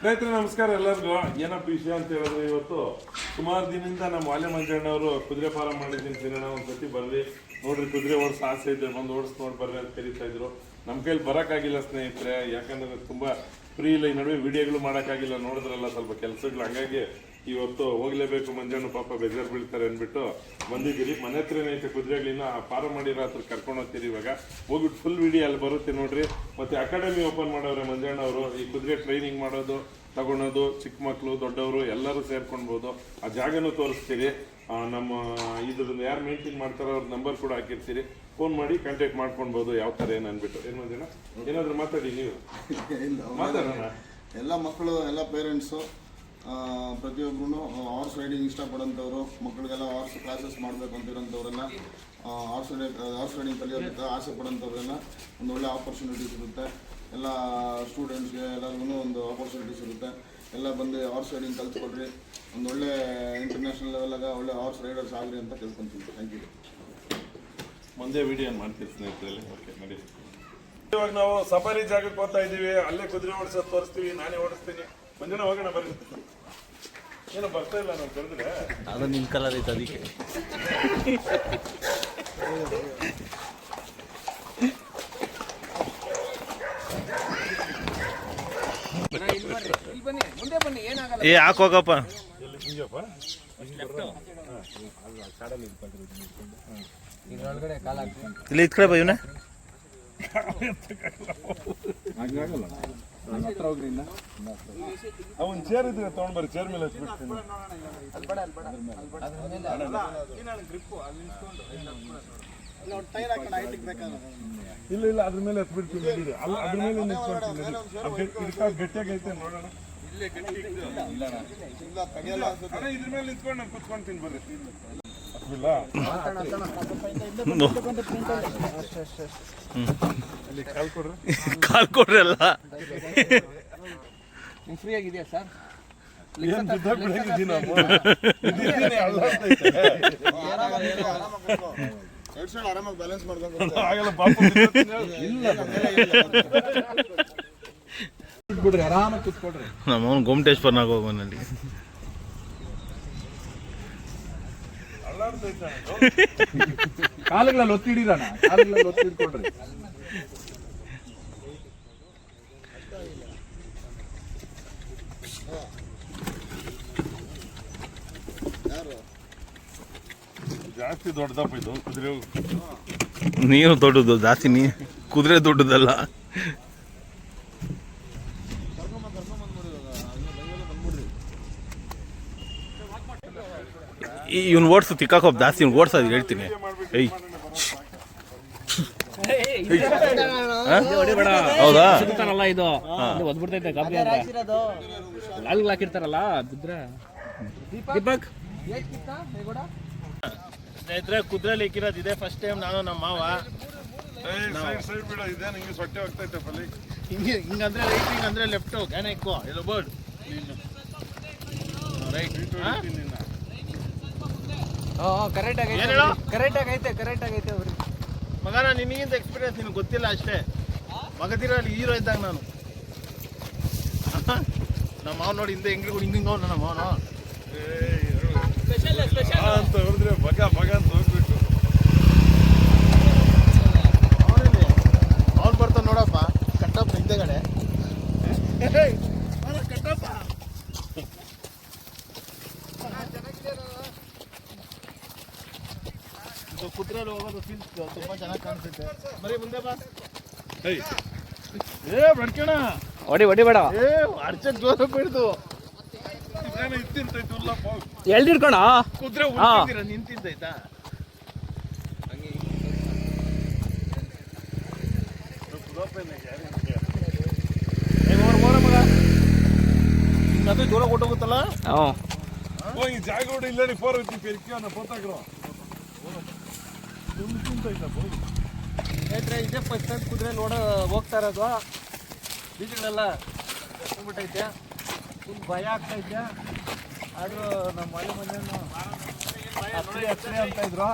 ಸ್ನೇಹಿತರೆ ನಮಸ್ಕಾರ ಎಲ್ಲರಿಗೂ. ಏನಪ್ಪ ವಿಷಯ ಅಂತ ಹೇಳಿದ್ರೆ, ಇವತ್ತು ಸುಮಾರು ದಿನದಿಂದ ನಮ್ಮ ವಾಲೆ ಮಂಜಣ್ಣವರು ಕುದುರೆ ಫಾರಂ ಮಾಡಿದ್ದೀನಿ ತಿನ್ನೋಣ, ಒಂದ್ಸತಿ ಬರ್ರಿ ನೋಡ್ರಿ, ಕುದುರೆ ಓಡಿಸ್ ಆಸೆ ಇದೆ, ಬಂದು ಓಡಿಸ್ ನೋಡಿ ಬರ್ರಿ ಅಂತ ಕರೀತಾ ಇದ್ರು. ನಮ್ಮ ಕೈಲಿ ಬರೋಕ್ಕಾಗಿಲ್ಲ ಸ್ನೇಹಿತರೆ, ಯಾಕಂದ್ರೆ ತುಂಬ ಫ್ರೀ ಇಲ್ಲ, ಈ ನಡುವೆ ವಿಡಿಯೋಗಳು ಮಾಡೋಕ್ಕಾಗಿಲ್ಲ, ನೋಡಿದ್ರಲ್ಲ ಸ್ವಲ್ಪ ಕೆಲಸಗಳು. ಹಂಗಾಗಿ ಇವತ್ತು ಹೋಗ್ಲೇಬೇಕು, ಮಂಜಣ್ಣ ಪಾಪ ಬೇಜಾರು ಬೀಳ್ತಾರೆ ಅಂದ್ಬಿಟ್ಟು ಬಂದಿದ್ದೀರಿ. ಮನೆ ಹತ್ರನೇ ಐತೆ ಕುದುರೆಗಳಿನ್ನ ಫಾರಂ ಮಾಡಿ ರಾತ್ರಿ ಕರ್ಕೊಂಡು ಹೋಗ್ತೀರಿ. ಇವಾಗ ಹೋಗ್ಬಿಟ್ಟು ಫುಲ್ ವಿಡಿಯೋ ಅಲ್ಲಿ ಬರುತ್ತೆ ನೋಡ್ರಿ. ಮತ್ತೆ ಅಕಾಡೆಮಿ ಓಪನ್ ಮಾಡೋರೆ ಮಂಜಣ್ಣ ಅವರು, ಈ ಕುದುರೆ ಟ್ರೈನಿಂಗ್ ಮಾಡೋದು ತಗೊಳೋದು, ಚಿಕ್ಕ ಮಕ್ಕಳು ದೊಡ್ಡವರು ಎಲ್ಲರೂ ಸೇರ್ಕೊಳ್ಬೋದು. ಆ ಜಾಗನೂ ತೋರಿಸ್ತೀರಿ. ನಮ್ಮ ಇದ್ರದ್ದು ಯಾರು ಮೇಂಟೈನ್ ಮಾಡ್ತಾರೋ ಅವ್ರ ನಂಬರ್ ಕೂಡ ಹಾಕಿರ್ತೀರಿ, ಫೋನ್ ಮಾಡಿ ಕಾಂಟ್ಯಾಕ್ಟ್ ಮಾಡ್ಕೊಳ್ಬೋದು ಯಾವ ಥರ ಏನು ಅಂದ್ಬಿಟ್ಟು. ಏನು ಮಂಜಣ್ಣ ಏನಾದರೂ ಮಾತಾಡಿ ನೀವು. ಮಾತಾಡೋಣ. ಎಲ್ಲ ಮಕ್ಕಳು, ಎಲ್ಲ ಪೇರೆಂಟ್ಸು, ಪ್ರತಿಯೊಬ್ಬರು ಹಾರ್ಸ್ ರೈಡಿಂಗ್ ಇಷ್ಟಪಡೋಂಥವ್ರು, ಮಕ್ಕಳಿಗೆಲ್ಲ ಹಾರ್ಸ್ ಕ್ಲಾಸಸ್ ಮಾಡಬೇಕು ಅಂತಿರೋಂಥವ್ರೆಲ್ಲ, ಹಾರ್ಸ್ ರೈಡಿಂಗ್ ಕಲಿಯೋದಕ್ಕೆ ಆಸೆ ಪಡೋಂಥವ್ರೆಲ್ಲ ಒಂದು ಒಳ್ಳೆ ಆಪರ್ಚುನಿಟೀಸ್ ಇರುತ್ತೆ. ಎಲ್ಲ ಸ್ಟೂಡೆಂಟ್ಸ್ಗೆ ಎಲ್ಲರಿಗೂ ಒಂದು ಆಪರ್ಚುನಿಟೀಸ್ ಇರುತ್ತೆ. ಎಲ್ಲ ಬಂದು ಹಾರ್ಸ್ ರೈಡಿಂಗ್ ಕಲಿಸ್ಕೊಡ್ರಿ, ಒಂದು ಒಳ್ಳೆ ಇಂಟರ್ನ್ಯಾಷನಲ್ ಲೆವೆಲಾಗ ಒಳ್ಳೆ ಹಾರ್ಸ್ ರೈಡರ್ಸ್ ಆಗಲಿ ಅಂತ ಕೇಳ್ಕೊತೀನಿ. Thank you. ಮುಂದೆ ವಿಡಿಯೋ ಮಾಡ್ತೀವಿ ಸ್ನೇಹಿತರಲ್ಲಿ. ಓಕೆ ನೋಡಿ, ಇವಾಗ ನಾವು ಸಫಾರಿ ಜಾಗಕ್ಕೆ ಹೋಗ್ತಾ ಇದ್ದೀವಿ. ಅಲ್ಲೇ ಕುದುರೆ ಓಡಿಸೋದು ತೋರಿಸ್ತೀವಿ, ನಾನೇ ಓಡಿಸ್ತೀನಿ. ಮಂಜಣ್ಣ ಹೋಗೋಣ ಬರ್ರಿ. ಏನೋ ಬರ್ತಾ ಇಲ್ಲ ನಾವು ಕರೆದ್ರೆ. ಅದು ನಿನ್ನ ಕಲರ್ ಐತೆ ಅದಕ್ಕೆ. ಏ ಹಾಕೋಗಪ್ಪ ಇಲ್ಲಿ ಇದ್ ಕಡೆ ಬಾ ಇವನ. ಅವನ್ ಚೇರ್ ಇದ್ರೆ ತಗೊಂಡ್ ಬರ್ರಿ, ಚೇರ್ ಮೇಲೆ ಹಚ್ಬಿಡ್ತೀನಿ. ಇಲ್ಲ ಇಲ್ಲ, ಅದ್ರ ಮೇಲೆ ಹತ್ಬಿಡ್ತೀನಿ. ಅಲ್ಲ, ಅದ್ರ ಮೇಲೆ ಗಟ್ಟಿಯಾಗೈತೆ ನೋಡೋಣ. ಇದ್ರ ಮೇಲೆ ನಿಂತ್ಕೊಂಡು ನಾನು ಕುತ್ಕೊಂತೀನಿ ಬರ್ರಿ. ಕಾಲ್ ಕೊಡ್ರಿ ಅಲ್ಲ. ಫ್ರೀ ಆಗಿದೆಯಾ ಸರ್? ಆರಾಮಾಗಿ ಬ್ಯಾಲೆನ್ಸ್ ಮಾಡ್ಬೇಕು. ಆರಾಮಾಗಿ ಕೂತ್ಕೊಡ್ರಿ. ನಮ್ಮ ಗೊಮ್ಮಟೇಶ್ವರ್ನಾಗ ಹೋಗೋನಲ್ಲಿ ಕಾಲುಗಳಲ್ಲಿ ಒತ್ತಿಡಿರೋಣ, ಕಾಲುಗಳಲ್ಲಿ ಒತ್ತಿಡ್ಕೊಡ್ರಿ. ಜಾಸ್ತಿ ದೊಡ್ಡದಪ್ಪ ಇದು ಕುದುರೆ. ನೀನು ದೊಡ್ಡದು ಜಾಸ್ತಿ, ನೀ ಕುದುರೆ ದೊಡ್ಡದಲ್ಲ. ಇವ್ನು ಓಡಿಸು ತಿಕ್ಕಾಕೋಪ್ ಜಾಸ್ತಿ, ಇವ್ನು ಓಡಿಸೋದು ಹೇಳ್ತೀನಿ. ಏಯ್ ಹೌದಾ? ಇದು ಒದ್ಬಿಡ್ತೈತೆ ಗಾಬರಿ ಅಂತ ಲಾಲ್ಗಳು ಹಾಕಿರ್ತಾರಲ್ಲ ಬಿದ್ರೆ. ದೀಪಕ್ ಸ್ನೇಹಿತರೆ, ಕುದುರೆಲಿ ಇಕ್ಕಿರೋದು ಇದೆ ಫಸ್ಟ್ ಟೈಮ್. ನಾನು ನಮ್ಮ ಮಾವ ಇದೆ, ನಿಂಗೆ ಸೊಟ್ಟೆ ಹೋಗ್ತೈತೆ ಫಲಿ. ಹಿಂಗಂದ್ರೆ ರೈಟ್, ಹಿಂಗಂದ್ರೆ ಲೆಫ್ಟ್. ಕ್ಯಾನ್ ಇಕ್ಕೋ ಎಲ್ಲೋ ಬೋರ್ಡ್ ರೈಟ್. ಕರೆಕ್ಟ್ ಆಗೈತೆ ಅವ್ರಿಗೆ. ಮಗನ ನಿನಗಿಂತ ಎಕ್ಸ್ಪೀರಿಯನ್ಸ್ ನಿನಗೆ ಗೊತ್ತಿಲ್ಲ ಅಷ್ಟೇ. ಮಗದಿರೋ ಅಲ್ಲಿ ಹೀರೋ ಇದ್ದಾಗ ನಾನು. ನಮ್ಮ ಮಾವ ನೋಡಿ ಹಿಂದೆ ಹೆಂಗೆ ಹಿಂಗ ನಮ್ಮ ಮಾವನ ಅಂತ ಹೊಡೆದ್ರೆ ಬಗ ಬಗ ಅಂತ ಹೋಗ್ಬಿಟ್ಟು ಅವ್ನು ಬರ್ತಾನೆ ನೋಡಪ್ಪ. ಕಟ್ಟಪ್ಪ ಹಿಂದೆಗಡೆ ಕಟ್ಟಪ್ಪ. ಕುದುರೆಲಿ ಹೋಗೋದು ಫೀಲ್ ತುಂಬಾ ಚೆನ್ನಾಗಿ ಕಾಣಿಸುತ್ತೆ. ಬರೀ ಮುಂದೆ ಬಾ. ಏ ಬಡ್ಕೋಣ, ಹೊಡಿ ಬೇಡ. ಏ ಅರ್ಚಕ್ ಜೋರ ಬಿಡ್ದು ಎಳ್ದಿಡ್ಕೋಣ. ಕುದುರೆ ನಿಂತಿದ್ದೈತಾ? ಮಗ ಜೋರ ಕೊಟ್ಟೋಗುತ್ತಲ್ಲ. ಹೋಗಿ ಜಾಗ ಇಲ್ಲ ಫೋರ್ ಪೆರ್ಕಿಯೋನ ಪೋತಾಗ್ರೋ. ಇದೇ ಫಸ್ಟ್ ಟೈಮ್ ಕುದುರೆ ಹೋಗ್ತಾ ಇರೋದು. ಬೀಜಗಳೆಲ್ಲ ಹೋಗ್ಬಿಟ್ಟೈತೆ, ಫುಲ್ ಭಯ ಆಗ್ತೈತೆ. ಆದರೂ ನಮ್ಮ ಮಳೆ ಮಂಜನ್ನು ಹತ್ತಿರ ಅಂತ ಇದ್ರು.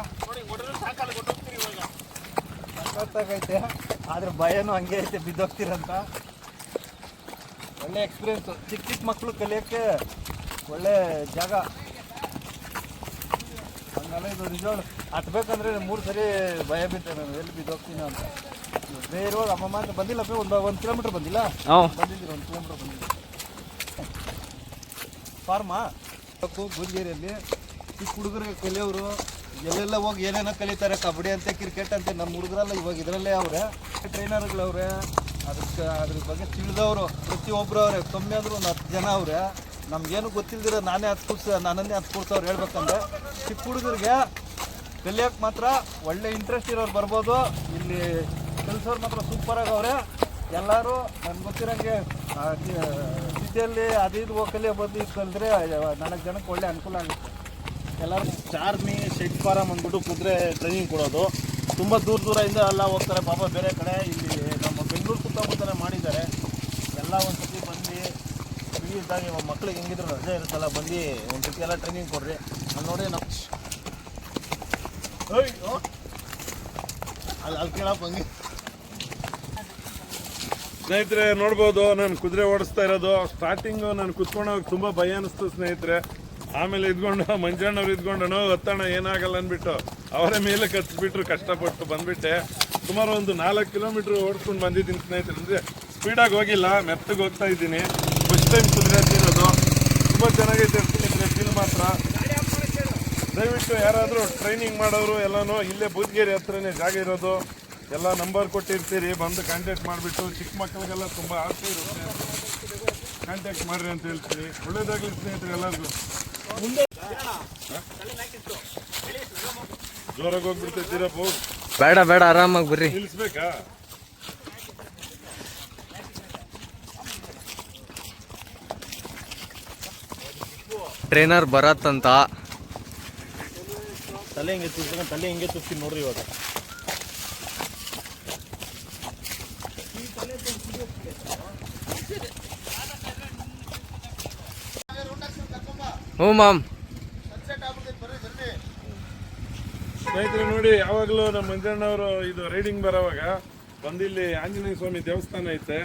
ಸಖತ್ತಾಗೈತೆ, ಆದ್ರೆ ಭಯನೂ ಹಂಗೆ ಐತೆ, ಬಿದ್ದೋಗ್ತೀರಂತ. ಒಳ್ಳೆ ಎಕ್ಸ್ಪೀರಿಯನ್ಸು. ಚಿಕ್ಕ ಚಿಕ್ಕ ಮಕ್ಕಳು ಕಲಿಯೋಕ್ಕೆ ಒಳ್ಳೆ ಜಾಗ. ಹಂಗಲ್ಲ ಇದು ರಿಸಲ್ಟ್ ಹತ್ಬೇಕಂದ್ರೆ 3 ಸರಿ ಭಯ ಬಿಟ್ಟೆ ನಾನು, ಎಲ್ಲಿ ಬಿದ್ದೋಗ್ತೀನಿ ಅಂತ. ಬೇರೆ ಅಮ್ಮಮ್ಮ ಅಂತ ಬಂದಿಲ್ಲ, ಒಂದು ಕಿಲೋಮೀಟ್ರ್ ಬಂದಿಲ್ಲ, ಬಂದಿದ್ದೀರಿ 1 ಕಿಲೋಮೀಟ್ರ್ ಬಂದಿದ್ದೀರಿ. ಫಾರ್ಮಾ ಬೂದಿಗೇರಿಯಲ್ಲಿ ಚಿಕ್ಕ ಹುಡುಗರಿಗೆ ಕಲಿಯೋರು ಎಲ್ಲೆಲ್ಲ ಹೋಗಿ ಏನೇನೋ ಕಲಿತಾರೆ, ಕಬಡ್ಡಿ ಅಂತೆ, ಕ್ರಿಕೆಟ್ ಅಂತೆ. ನಮ್ಮ ಹುಡುಗರೆಲ್ಲ ಇವಾಗ ಇದರಲ್ಲೇ ಅವರೇ, ಟ್ರೈನರ್ಗಳವ್ರೆ, ಅದ್ರ ಬಗ್ಗೆ ತಿಳಿದವರು ಪ್ರತಿಯೊಬ್ಬರು ಅವರೇ. ಕಮ್ಮಿ ಆದರೂ ಒಂದು 10 ಜನ ಅವರೇ. ನಮಗೇನು ಗೊತ್ತಿಲ್ದಿರೋ ನನ್ನನ್ನೇ 10 ಕೊಡ್ಸೋರು ಹೇಳ್ಬೇಕಂದ್ರೆ. ಚಿಕ್ಕ ಹುಡುಗರಿಗೆ ಕಲಿಯೋಕೆ ಮಾತ್ರ ಒಳ್ಳೆ ಇಂಟ್ರೆಸ್ಟ್ ಇರೋರು ಬರ್ಬೋದು. ಇಲ್ಲಿ ಕಲಿಸೋರು ಮಾತ್ರ ಸೂಪರಾಗಿ ಅವರೇ ಎಲ್ಲರೂ. ನನ್ಗೆ ಗೊತ್ತಿರೋಂಗೆ ಸಿಟಿಯಲ್ಲಿ ಅದು ಕಲಿಯೋ ಬದಲು ಇದು ಕಲಿದ್ರೆ 4 ಜನಕ್ಕೆ ಒಳ್ಳೆ ಅನುಕೂಲ ಆಗುತ್ತೆ. ಎಲ್ಲರೂ ಚಾರ್ಮಿ ಶೆಡ್ ಫಾರಮ್ ಅಂದ್ಬಿಟ್ಟು ಕುದುರೆ ಟ್ರೈನಿಂಗ್ ಕೊಡೋದು. ತುಂಬ ದೂರದಿಂದ ಎಲ್ಲ ಹೋಗ್ತಾರೆ ಪಾಪ ಬೇರೆ ಕಡೆ. ಇಲ್ಲಿ ನಮ್ಮ ಬೆಂಗಳೂರು ಸುತ್ತಮುತ್ತಲೇ ಮಾಡಿದ್ದಾರೆ. ಎಲ್ಲ ಒಂದು ಸತಿ ಬಂದು ಫ್ರೀ ಇದ್ದಾಗ ಇವಾಗ ಮಕ್ಳಿಗೆ ಹೆಂಗಿದ್ರು ರಜೆ ಇರುತ್ತಲ್ಲ, ಬಂದು ಒಂದು ಸತಿ ಎಲ್ಲ ಟ್ರೈನಿಂಗ್ ಕೊಡ್ರಿ. ಅಲ್ಲಿ ನೋಡಿ ನಾವು ಅಲ್ಲಿ ಕೇಳಪ್ಪ ಹಂಗೆ. ಸ್ನೇಹಿತರೆ ನೋಡ್ಬೋದು, ನಾನು ಕುದುರೆ ಓಡಿಸ್ತಾ ಇರೋದು. ಸ್ಟಾರ್ಟಿಂಗು ನಾನು ಕುತ್ಕೊಂಡೋಗಿ ತುಂಬ ಭಯ ಅನಿಸ್ತು ಸ್ನೇಹಿತರೆ. ಆಮೇಲೆ ಇದ್ಕೊಂಡು ಮಂಜಣ್ಣವ್ರು ಇದ್ಕೊಂಡು ಹತ್ತಣ ಏನಾಗಲ್ಲ ಅಂದ್ಬಿಟ್ಟು ಅವರೇ ಮೇಲೆ ಕಚ್ಬಿಟ್ರು. ಕಷ್ಟಪಟ್ಟು ಬಂದ್ಬಿಟ್ಟೆ. ಸುಮಾರು ಒಂದು 4 ಕಿಲೋಮೀಟ್ರ್ ಓಡಿಸ್ಕೊಂಡು ಬಂದಿದ್ದೀನಿ ಸ್ನೇಹಿತರೆ. ಅಂದರೆ ಸ್ಪೀಡಾಗಿ ಹೋಗಿಲ್ಲ, ಮೆತ್ತಗೆ ಹೋಗ್ತಾ ಇದ್ದೀನಿ. ಫಸ್ಟ್ ಟೈಮ್ ಕುದುರೆ ತಿನ್ನೋದು. ತುಂಬ ಚೆನ್ನಾಗೈತೆ ಸ್ನೇಹಿತರೆ ಫೀಲ್ ಮಾತ್ರ. ದಯವಿಟ್ಟು ಯಾರಾದರೂ ಟ್ರೈನಿಂಗ್ ಮಾಡೋರು ಎಲ್ಲನೂ ಇಲ್ಲೇ ಬೂದಿಗೇರಿ ಹತ್ರನೇ ಜಾಗ ಇರೋದು. ಎಲ್ಲ ನಂಬರ್ ಕೊಟ್ಟಿರ್ತೀರಿ, ಬಂದು ಕಾಂಟ್ಯಾಕ್ಟ್ ಮಾಡಿಬಿಟ್ಟು. ಚಿಕ್ಕ ಮಕ್ಕಳಿಗೆಲ್ಲ ತುಂಬ ಆಸೆ ಇರುತ್ತೆ, ಕಾಂಟ್ಯಾಕ್ಟ್ ಮಾಡಿರಿ ಅಂತ ಹೇಳ್ತೀನಿ. ಒಳ್ಳೇದಾಗಲಿ ಸ್ನೇಹಿತರೆ ಎಲ್ಲರಿಗೂ. ಮುಂದೆ ಜೋರಾಗಿ ಹೋಗ್ಬಿಡ್ತೈತೀರಪ್ಪ. ಬೇಡ ಆರಾಮಾಗಿ ಬರ್ರಿ. ನಿಲ್ಲಿಸ್ಬೇಕಾ? ಟ್ರೈನರ್ ಬರತ್ತಂತ. ತಲೆ ಹಿಂಗೆ ತುರ್ತೀನಿ ನೋಡ್ರಿ ಇವಾಗ. ಹ್ಞೂ ಮಾಮ್. ಸ್ನೇಹಿತರೆ ನೋಡಿ, ಯಾವಾಗಲೂ ನಮ್ಮ ಮಂಜಣ್ಣವರು ಇದು ರೈಡಿಂಗ್ ಬರೋವಾಗ ಬಂದಿಲ್ಲಿ ಆಂಜನೇಯ ಸ್ವಾಮಿ ದೇವಸ್ಥಾನ ಐತೆ.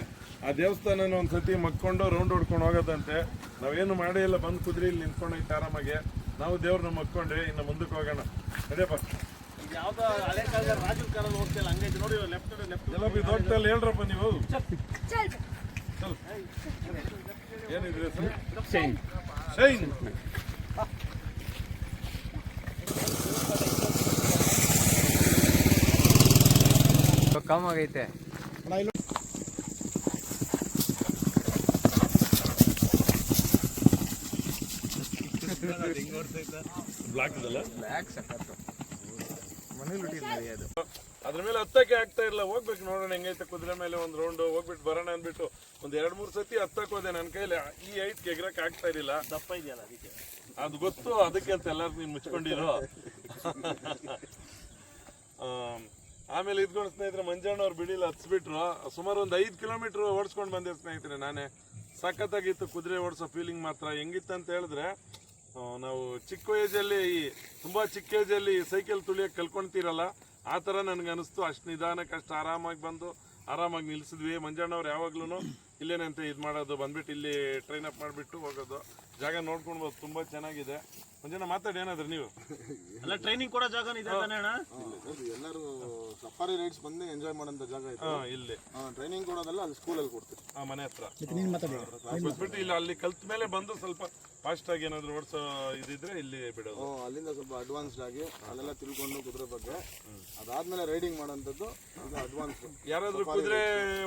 ಆ ದೇವಸ್ಥಾನನ ಒಂದು ಸತಿ ಮಕ್ಕೊಂಡು ರೌಂಡ್ ಹೊಡ್ಕೊಂಡು ಹೋಗೋದಂತೆ. ನಾವೇನು ಮಾಡೇ ಇಲ್ಲ, ಬಂದು ಕುದುರೆ ಇಲ್ಲಿ ನಿಂತ್ಕೊಂಡೈತೆ ಆರಾಮಾಗಿ. ನಾವು ದೇವ್ರನ್ನ ಮಕ್ಕೊಂಡ್ರಿ, ಇನ್ನು ಮುಂದಕ್ಕೆ ಹೋಗೋಣ. ಅದೇಪ್ಪ ಯಾವ್ದೋ ಹಳೆ ಕಾಲದ ರಾಜರ ಕಾಲದಲ್ಲಿ ಹೋಗ್ತಿಲ್ಲ, ಹಂಗೈತೆ ನೋಡಿ. ಲೆಫ್ಟ್ ಎಲ್ಲ ದೊಡ್ಡಲ್ಲಿ ಹೇಳ್ರಪ್ಪ ನೀವು. ಏನಿದ್ರೆ ಶೈನ್ ಕಮ್ ಆಗೈತೆ. ಬ್ಲಾಕ್ ಇದಲ್ಲ, ಮನೇಲಿ ಅದು ಅದ್ರ ಮೇಲೆ ಹತ್ತಕ್ಕೆ ಆಗ್ತಾ ಇಲ್ಲ. ಹೋಗ್ಬೇಕು ನೋಡೋಣ ಹೆಂಗೈತೆ ಕುದುರೆ ಮೇಲೆ ಒಂದು ರೌಂಡ್ ಹೋಗ್ಬಿಟ್ಟು ಬರೋಣ ಅಂದ್ಬಿಟ್ಟು ಒಂದು 2-3 ಸತಿ ಹತ್ತಕ್ಕೆ ಹೋದೆ. ನನ್ನ ಕೈಲಿ ಈ ಹೈಟ್ಗೆ ಎಗ್ರಕ್ಕೆ ಆಗ್ತಾ ಇರಲಿಲ್ಲ. ದಪ್ಪ ಇದೆಯಲ್ಲ ಅದಕ್ಕೆ. ಅದು ಗೊತ್ತು, ಅದಕ್ಕೆ ಅಂತ ಎಲ್ಲರೂ ನೀನು ಮುಚ್ಕೊಂಡಿರೋ. ಆಮೇಲೆ ಇದ್ಕೊಂಡು ಸ್ನೇಹಿತರೆ ಮಂಜಣ್ಣವ್ರು ಬಿಡಿಲ್ಲ, ಹತ್ಸ್ಬಿಟ್ರು. ಸುಮಾರು ಒಂದು 5 ಕಿಲೋಮೀಟ್ರ್ ಓಡಿಸ್ಕೊಂಡು ಬಂದೆ ಸ್ನೇಹಿತರೆ ನಾನೇ. ಸಖತ್ತಾಗಿತ್ತು ಕುದುರೆ ಓಡಿಸೋ ಫೀಲಿಂಗ್ ಮಾತ್ರ. ಹೆಂಗಿತ್ತು ಅಂತ ಹೇಳಿದ್ರೆ, ನಾವು ಚಿಕ್ಕ ಏಜಲ್ಲಿ, ತುಂಬ ಚಿಕ್ಕ ಏಜಲ್ಲಿ ಸೈಕಲ್ ತುಳಿಯೋಕೆ ಕಲ್ಕೊಳ್ತೀರಲ್ಲ, ಆ ಥರ ನನಗೆ ಅನಿಸ್ತು. ಅಷ್ಟು ನಿಧಾನಕ್ಕೆ ಅಷ್ಟು ಆರಾಮಾಗಿ ಬಂದು ಆರಾಮಾಗಿ ನಿಲ್ಲಿಸಿದ್ವಿ. ಮಂಜಣ್ಣವ್ರು ಯಾವಾಗ್ಲೂ ಇಲ್ಲೇನಂತೆ ಇದು ಮಾಡೋದು, ಬಂದ್ಬಿಟ್ಟು ಇಲ್ಲಿ ಟ್ರೈನ್ ಅಪ್ ಮಾಡಿಬಿಟ್ಟು ಹೋಗೋದು. ಜಾಗ ನೋಡ್ಕೊಳ್ಬೋದು, ತುಂಬ ಚೆನ್ನಾಗಿದೆ. ಮಂಜಣ್ಣ ಮಾತಾಡಿ ಏನಾದ್ರೂ ನೀವು. ಎಲ್ಲ ಟ್ರೈನಿಂಗ್ ಕೊಡೋ ಜಾಗ ಇದೆ ತಾನೇ ಅಣ್ಣ? ಎಲ್ಲರೂ ಸಫಾರಿ ರೈಡ್ಸ್ ಬಂದು ಎಂಜಾಯ್ ಮಾಡೋಂಥ ಜಾಗ ಇದೆ. ಇಲ್ಲಿ ಟ್ರೈನಿಂಗ್ ಕೊಡೋದಲ್ಲ, ಅಲ್ಲಿ ಸ್ಕೂಲಲ್ಲಿ ಕೊಡ್ತೀವಿ. ಮನೆ ಹತ್ರ ಕೊಟ್ಬಿಟ್ಟು ಇಲ್ಲಿ ಅಲ್ಲಿ ಕಲ್ತ ಮೇಲೆ ಬಂದು ಸ್ವಲ್ಪ ಫಾಸ್ಟ್ ಆಗಿ ಏನಾದ್ರು ಓಡಿಸೋ ಇದಿದ್ರೆ ಇಲ್ಲಿ ಬಿಡೋದು. ಅಲ್ಲಿಂದ ಸ್ವಲ್ಪ ಅಡ್ವಾನ್ಸ್ಡ್ ಆಗಿ ಅಲ್ಲೆಲ್ಲ ತಿಳ್ಕೊಂಡು ಕುದುರೆ ಬಗ್ಗೆ, ಅದಾದ್ಮೇಲೆ ರೈಡಿಂಗ್ ಮಾಡೋಂಥದ್ದು ಅಡ್ವಾನ್ಸ್. ಯಾರಾದ್ರೂ ಕುದುರೆ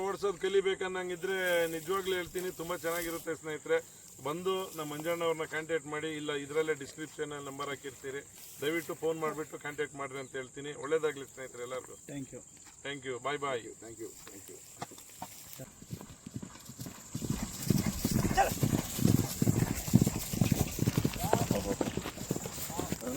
ಓಡಿಸೋದು ಕಲಿಬೇಕನ್ನಂಗಿದ್ರೆ ನಿಜವಾಗ್ಲೂ ಹೇಳ್ತೀನಿ, ತುಂಬಾ ಚೆನ್ನಾಗಿರುತ್ತೆ ಸ್ನೇಹಿತರೆ. ಬಂದು ನಮ್ಮ ಮಂಜಣ್ಣವ್ರನ್ನ ಕಾಂಟ್ಯಾಕ್ಟ್ ಮಾಡಿ, ಇಲ್ಲ ಇದರಲ್ಲೇ ಡಿಸ್ಕ್ರಿಪ್ಷನ್ ನಂಬರ್ ಹಾಕಿರ್ತೀರಿ, ದಯವಿಟ್ಟು ಫೋನ್ ಮಾಡಿಬಿಟ್ಟು ಕಾಂಟ್ಯಾಕ್ಟ್ ಮಾಡ್ರಿ ಅಂತ ಹೇಳ್ತೀನಿ. ಒಳ್ಳೇದಾಗ್ಲಿ ಸ್ನೇಹಿತರೆ ಎಲ್ಲರಿಗೂ. Thank you. Bye bye. Thank you.